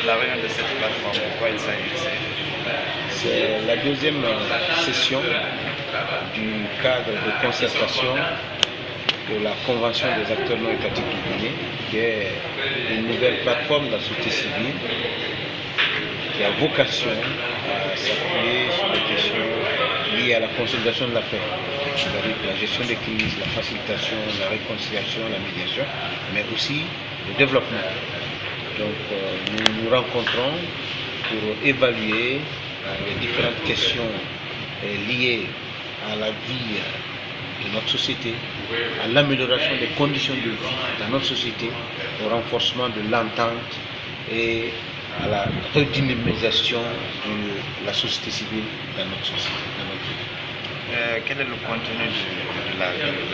la réunion de cette plateforme, de quoi il s'agissait? C'est la deuxième session du cadre de concertation de la Convention des acteurs non étatiques du Guinée, qui est une nouvelle plateforme de la société civile qui a vocation à s'appuyer sur les questions liées à la consolidation de la paix, c'est-à-dire la gestion des crises, la facilitation, la réconciliation, la médiation, mais aussi le développement. Donc nous nous rencontrons pour évaluer les différentes questions liées à la vie de notre société, à l'amélioration des conditions de vie dans notre société, au renforcement de l'entente et à la redynamisation de la société civile dans notre société, dans notre pays. Quel est le contenu de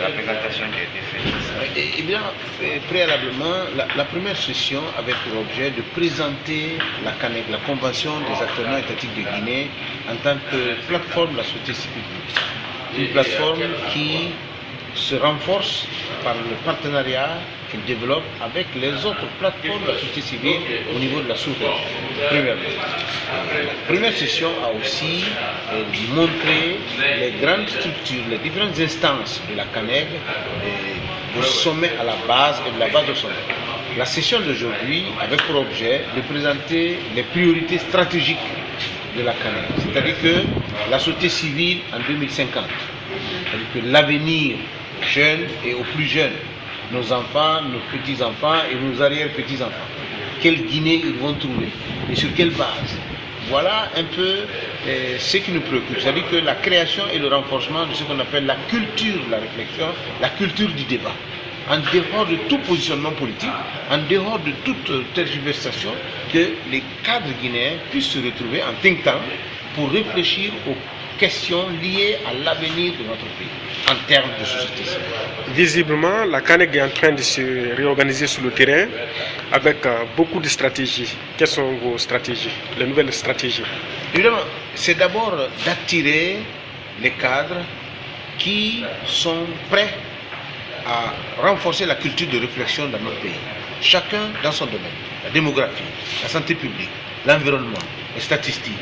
la présentation qui a été faite? Eh bien, préalablement, la première session avait pour objet de présenter la CANEG, la Convention des acteurs non étatiques de Guinée, en tant que plateforme de la société civile. Une plateforme qui se renforce par le partenariat qu'il développe avec les autres plateformes de la société civile au niveau de la sous-région. La première session a aussi montré les grandes structures, les différentes instances de la CANEG, du sommet à la base et de la base au sommet. La session d'aujourd'hui avait pour objet de présenter les priorités stratégiques de la CANEG, c'est-à-dire que la société civile en 2050, c'est-à-dire que l'avenir jeunes et aux plus jeunes, nos enfants, nos petits-enfants et nos arrière-petits-enfants. Quelle Guinée ils vont trouver et sur quelle base? Voilà un peu ce qui nous préoccupe, c'est-à-dire que la création et le renforcement de ce qu'on appelle la culture de la réflexion, la culture du débat, en dehors de tout positionnement politique, en dehors de toute tergiversation, que les cadres guinéens puissent se retrouver en think tank pour réfléchir aux questions liées à l'avenir de notre pays en termes de société civile. Visiblement, la CANEG est en train de se réorganiser sur le terrain avec beaucoup de stratégies. Quelles sont vos stratégies, les nouvelles stratégies? Évidemment, c'est d'abord d'attirer les cadres qui sont prêts à renforcer la culture de réflexion dans notre pays. Chacun dans son domaine. La démographie, la santé publique, l'environnement, les statistiques,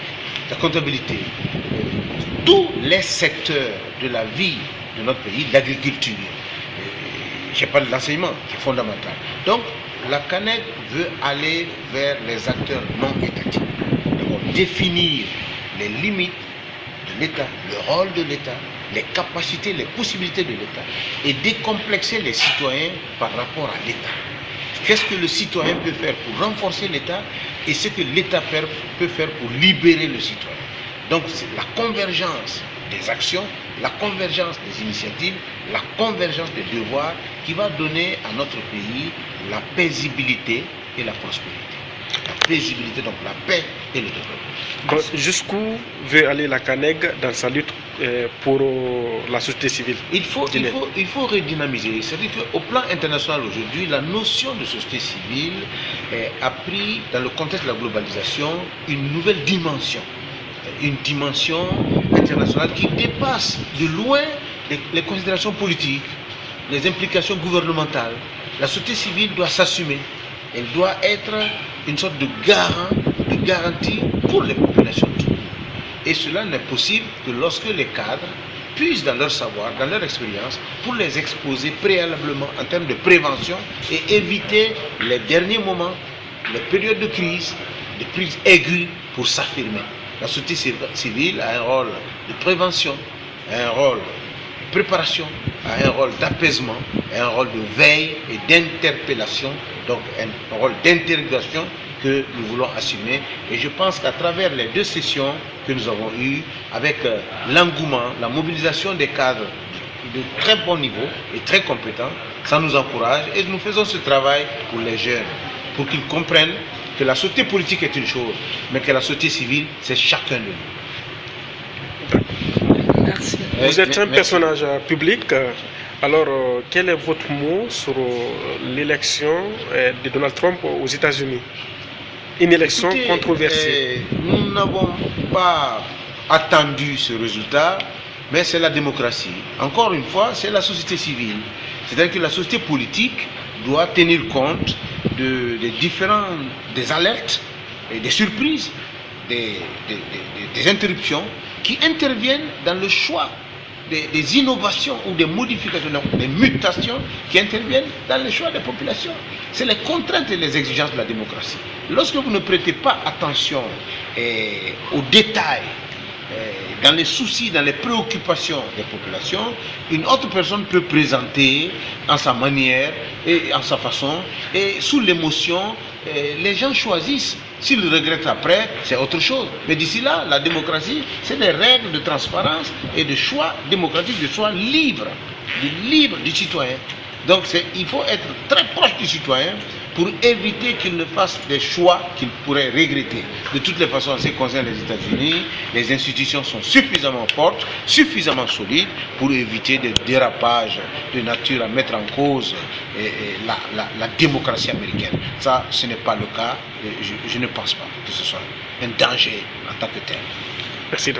la comptabilité, tous les secteurs de la vie de notre pays, l'agriculture, je parle de l'enseignement qui est fondamental. Donc, la CANEG veut aller vers les acteurs non étatiques. D'abord, définir les limites de l'État, le rôle de l'État, les capacités, les possibilités de l'État et décomplexer les citoyens par rapport à l'État. Qu'est-ce que le citoyen peut faire pour renforcer l'État et ce que l'État peut faire pour libérer le citoyen. Donc c'est la convergence des actions, la convergence des initiatives, la convergence des devoirs qui va donner à notre pays la paisibilité et la prospérité. La paisibilité, donc la paix et le développement. Bon, jusqu'où veut aller la CANEG dans sa lutte pour la société civile? Il faut redynamiser. C'est-à-dire qu'au plan international aujourd'hui, la notion de société civile a pris, dans le contexte de la globalisation, une nouvelle dimension. Une dimension internationale qui dépasse de loin les considérations politiques, les implications gouvernementales. La société civile doit s'assumer. Elle doit être une sorte de garant, de garantie pour les populations. Et cela n'est possible que lorsque les cadres puissent dans leur savoir, dans leur expérience, pour les exposer préalablement en termes de prévention et éviter les derniers moments, les périodes de crise aiguës pour s'affirmer. La société civile a un rôle de prévention, a un rôle de préparation, a un rôle d'apaisement, a un rôle de veille et d'interpellation, donc un rôle d'interrogation que nous voulons assumer. Et je pense qu'à travers les deux sessions que nous avons eues, avec l'engouement, la mobilisation des cadres de très bon niveau et très compétents, ça nous encourage et nous faisons ce travail pour les jeunes, pour qu'ils comprennent que la société politique est une chose, mais que la société civile, c'est chacun de nous. Merci. Vous êtes un personnage public, alors quel est votre mot sur l'élection de Donald Trump aux États-Unis? Une élection controversée. Nous n'avons pas attendu ce résultat, mais c'est la démocratie. Encore une fois, c'est la société civile. C'est-à-dire que la société politique doit tenir compte des alertes des surprises, des interruptions qui interviennent dans le choix des innovations ou des modifications, des mutations qui interviennent dans le choix des populations. C'est les contraintes et les exigences de la démocratie. Lorsque vous ne prêtez pas attention aux détails, dans les soucis, dans les préoccupations des populations, une autre personne peut présenter en sa manière et en sa façon, et sous l'émotion, les gens choisissent. S'ils regrettent après, c'est autre chose. Mais d'ici là, la démocratie, c'est des règles de transparence et de choix démocratique, de choix libre du citoyen. Donc il faut être très proche du citoyen pour éviter qu'il ne fasse des choix qu'il pourrait regretter. De toutes les façons, en ce qui concerne les États-Unis, les institutions sont suffisamment fortes, suffisamment solides pour éviter des dérapages de nature à mettre en cause la démocratie américaine. Ça, ce n'est pas le cas. Je ne pense pas que ce soit un danger en tant que tel. Merci.